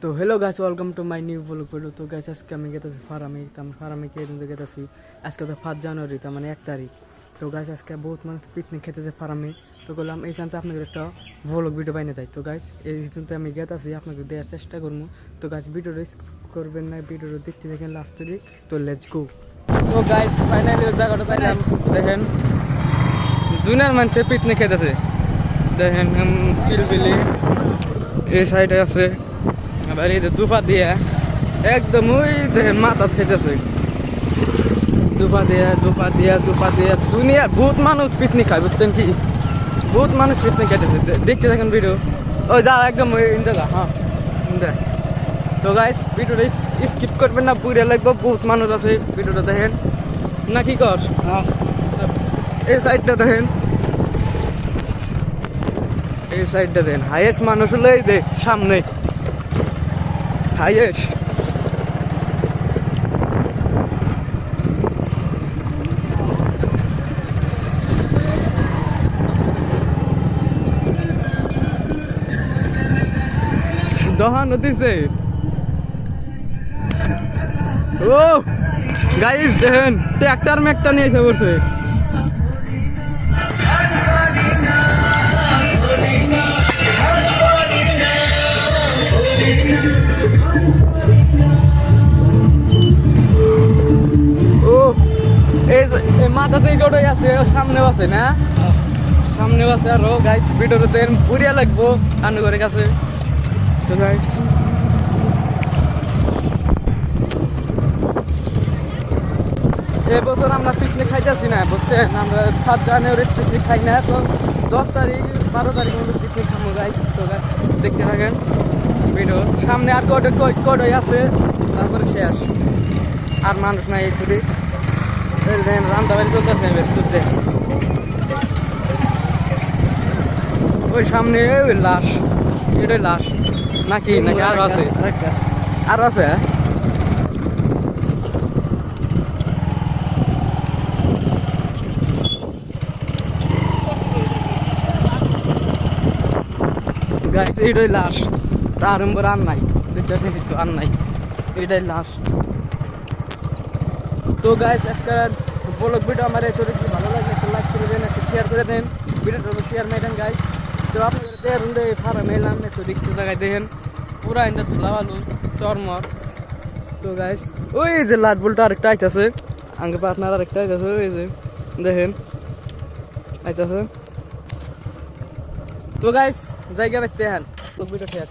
তো hello guys, welcome to my new blog video. তো guys, আজকে আমি গেতেছি ফার্মে। তো আমি ফার্মে গেতেছি। আজকে তো 5 জানুয়ারি, তার মানে 1 তারিখ। তো গাইস, আজকে বহুত মানুষ পিকনিক খেতেছে ফার্মে। তো বললাম এই চান্সে আপনাদের একটা ব্লগ ভিডিও বানিয়ে যাই। তো গাইস, এই চান্সে আমি গেতেছি, আপনাকে দেওয়ার চেষ্টা করবো। তো গাইস, ভিডিওটা করবেন না, ভিডিওটা দেখতে দেখেন লাস্ট দিক। তো লেটস গো। তো গাইস, ফাইনালি ওই জায়গাটা পাইলাম। দেখেন দুনিয়ার মানুষে পিকনিক খেতেছে। দেখেন পিলপিলি এই সাইডে আছে, আবার এই যে দুপা দিয়া একদম ওই দেখেন মাথা খেতেছে। দুপা দিয়া দুনিয়া বহুত মানুষ পিকনিক খায়, বুঝছেন কি? বহুত মানুষ পিকনিক খেতেছে, দেখতে দেখেন ভিডিও। ওই যা একদম ওই জায়গা, হ্যাঁ। তো গাইস, ভিডিওটা স্কিপ করবেন না, পুরো লাগবে। বহুত মানুষ আছে, ভিডিওটা দেখেন না, কি কর? হ্যাঁ, এই সাইডটা দেখেন, এই সাইডটা দেখেন। হাইয়েস্ট মানুষ হলো এই দেখ সামনে, হাইয়েস্ট। দহা নদীতে ও গাইস দেখেন, ট্র্যাক্টর ম্যাকটা নিয়ে এসে বসে। ও এই মাথাতেই গোটাই আছে, সামনেও আছে না, সামনেও আছে। আরো গাইস, ভিডিওতে দেন পুরিয়া লাগবো আনুগরের কাছে। তো গাইস, এবছর আমরা পিকনিক খাইতেছি না, বুঝছেন? আমরা 7 জানুয়ারি পিকনিক খাই না। তো 10 তারিখ 12 তারিখ মতো পিকনিক খাবো গাইস। তো দেখতে থাকেন ভিডিও। সামনে আর কডই আছে, তারপরে শেষ। আর মানুষ নাই এই ছুটি। রান্দাবাড়ি চলতেছে চলতে। ওই সামনে ওই লাশ, এটাই লাশ নাকি নাকি আরো আছে? আরো আছে। গাইস, এইটাই লাশ, তার উপর আর নাই, আর নাই, এটাই লাশ। তো গাইস, আজকের ব্লগ ভিডিও আমার এই চরিত্র ভালো লাগলে একটা লাইক করে দেন, একটা শেয়ার করে দেন। ভিডিওটা শেয়ার মেয়েদেন গাইস। তো আপনাদের দেখুন ফার্মে এলাম, একটু দেখতে জায়গায় দেখেন পুরা ইন্দা ধুলা বালু চরমর। তো গাইস, ওই যে লাট বলটা আরেকটা আইতাছে, আগে পার্টনার আরেকটা আইতাছে, ওই যে দেখেন আইতাছে। তো গাইস, জায়গা দেখতে হ্যান, ভিডিও শেষ।